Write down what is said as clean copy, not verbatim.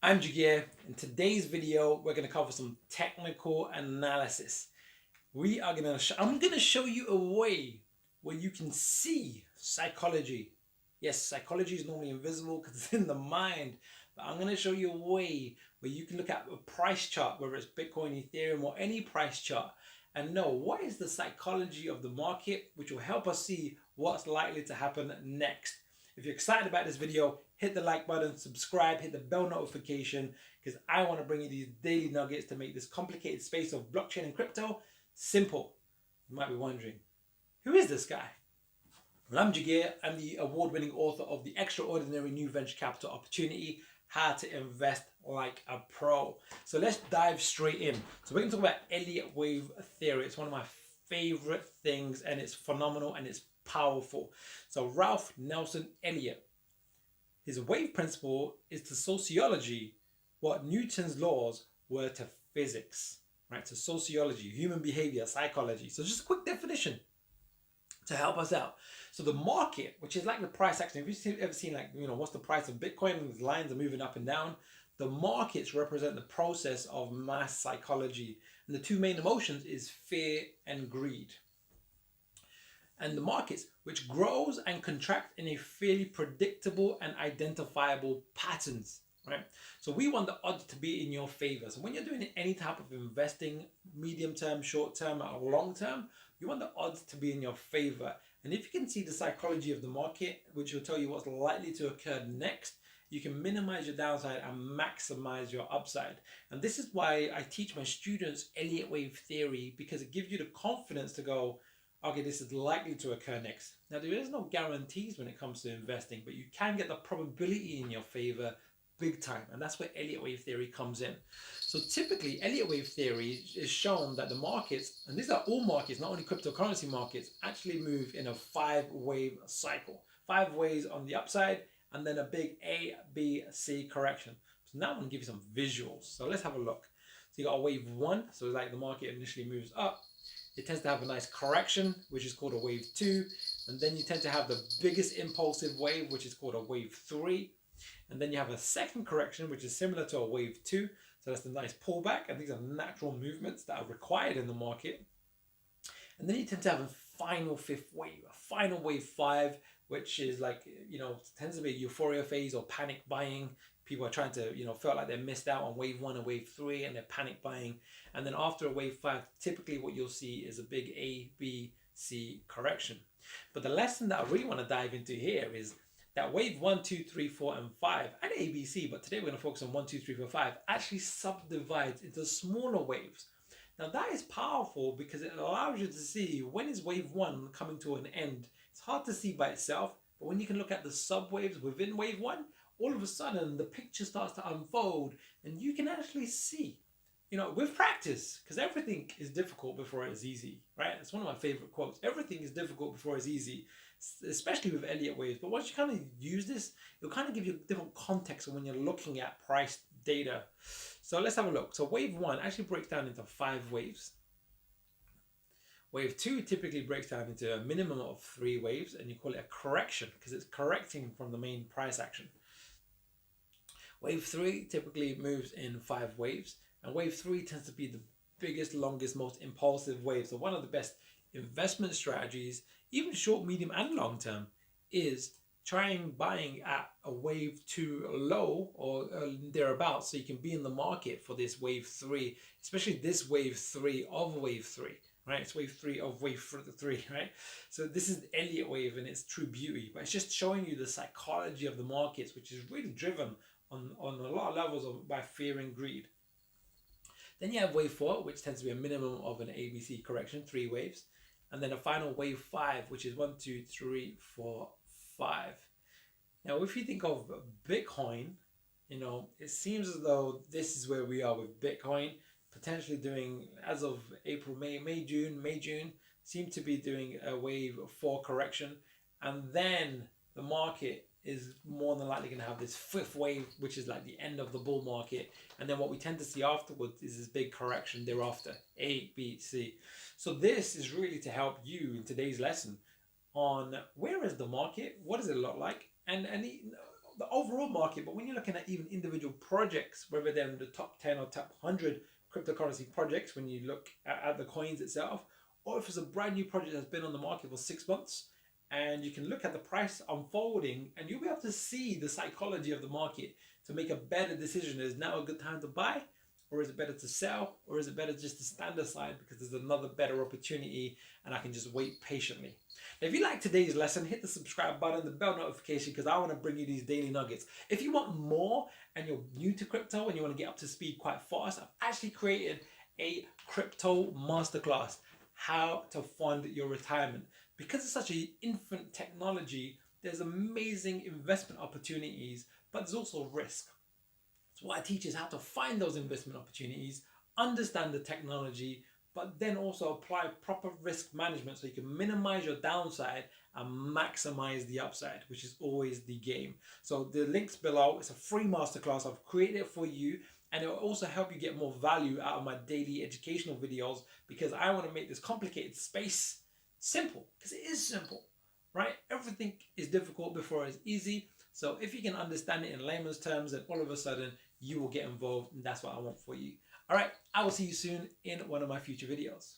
I'm Jagir. In today's video, we're going to cover some technical analysis. I'm going to show you a way where you can see psychology. Yes, psychology is normally invisible because it's in the mind, but I'm going to show you a way where you can look at a price chart, whether it's Bitcoin, Ethereum, or any price chart, and know what is the psychology of the market, which will help us see what's likely to happen next. If you're excited about this video, hit the like button, subscribe, hit the bell notification, because I want to bring you these daily nuggets to make this complicated space of blockchain and crypto simple. You might be wondering, who is this guy? Well, I'm Jagir. I'm the award-winning author of The Extraordinary New Venture Capital Opportunity, How to Invest Like a Pro. So let's dive straight in. So we're going to talk about Elliot wave theory. It's one of my favorite things, and it's phenomenal and it's powerful. So Ralph Nelson Elliot, his wave principle is to sociology what Newton's laws were to physics, right? To sociology, human behavior, psychology. So just a quick definition to help us out. So the market, which is like the price action, if you've ever seen what's the price of Bitcoin and the lines are moving up and down, the markets represent the process of mass psychology. And the two main emotions is fear and greed. And the markets, which grows and contracts in a fairly predictable and identifiable patterns, right? So we want the odds to be in your favor. So when you're doing any type of investing, medium term, short term, or long term, you want the odds to be in your favor. And if you can see the psychology of the market, which will tell you what's likely to occur next, you can minimize your downside and maximize your upside. And this is why I teach my students Elliott wave theory, because it gives you the confidence to go, okay, this is likely to occur next. Now, there is no guarantees when it comes to investing, but you can get the probability in your favor big time. And that's where Elliott wave theory comes in. So typically, Elliott wave theory is shown that the markets, and these are all markets, not only cryptocurrency markets, actually move in a 5-wave cycle. 5 waves on the upside, and then a big A, B, C correction. So now I'm going to give you some visuals. So let's have a look. So you got a wave 1, so it's like the market initially moves up. It tends to have a nice correction, which is called a wave 2. And then you tend to have the biggest impulsive wave, which is called a wave 3. And then you have a second correction, which is similar to a wave 2. So that's the nice pullback. And these are natural movements that are required in the market. And then you tend to have a final 5th wave, a final wave 5, which is like, tends to be a euphoria phase or panic buying. People are trying to, felt like they missed out on wave 1 and wave 3 and they're panic buying. And then after a wave 5, typically what you'll see is a big A, B, C correction. But the lesson that I really want to dive into here is that wave 1, 2, 3, 4, and 5, and A, B, C, but today we're going to focus on 1, 2, 3, 4, 5, actually subdivides into smaller waves. Now that is powerful because it allows you to see when is wave 1 coming to an end. It's hard to see by itself, but when you can look at the subwaves within wave 1, all of a sudden the picture starts to unfold and you can actually see, with practice, because everything is difficult before it's easy, right? It's one of my favorite quotes. Everything is difficult before it's easy, especially with Elliott waves. But once you kind of use this, it'll kind of give you a different context when you're looking at price data. So let's have a look. So wave 1 actually breaks down into 5 waves. Wave 2 typically breaks down into a minimum of 3 waves, and you call it a correction because it's correcting from the main price action. Wave 3 typically moves in 5 waves, and wave 3 tends to be the biggest, longest, most impulsive wave. So one of the best investment strategies, even short, medium, and long term, is trying buying at a wave 2 low or thereabouts, so you can be in the market for this wave 3, especially this wave 3 of wave 3. Right, it's wave 3 of wave 3, right? So this is the Elliott wave in its true beauty, but it's just showing you the psychology of the markets, which is really driven on a lot of levels by fear and greed. Then you have wave 4, which tends to be a minimum of an ABC correction, 3 waves. And then a final wave 5, which is 1, 2, 3, 4, 5. Now, if you think of Bitcoin, it seems as though this is where we are with Bitcoin, potentially doing, as of April, May, June, seem to be doing a wave 4 correction. And then the market is more than likely going to have this 5th wave, which is like the end of the bull market. And then what we tend to see afterwards is this big correction thereafter, A, B, C. So this is really to help you in today's lesson on where is the market, what does it look like, and the overall market, but when you're looking at even individual projects, whether they're in the top 10 or top 100 cryptocurrency projects, when you look at the coins itself, or if it's a brand new project that's been on the market for 6 months, and you can look at the price unfolding and you'll be able to see the psychology of the market to make a better decision. Is now a good time to buy, or is it better to sell, or is it better just to stand aside because there's another better opportunity and I can just wait patiently? Now, if you like today's lesson, hit the subscribe button, the bell notification, because I want to bring you these daily nuggets. If you want more and you're new to crypto and you want to get up to speed quite fast, I've actually created a crypto masterclass, how to fund your retirement. Because it's such an infant technology, there's amazing investment opportunities, but there's also risk. So what I teach is how to find those investment opportunities, understand the technology, but then also apply proper risk management so you can minimize your downside and maximize the upside, which is always the game. So the link's below. It's a free masterclass. I've created it for you, and it will also help you get more value out of my daily educational videos, because I want to make this complicated space simple, because it is simple, right? Everything is difficult before it's easy. So if you can understand it in layman's terms, then all of a sudden you will get involved, and that's what I want for you. All right, I will see you soon in one of my future videos.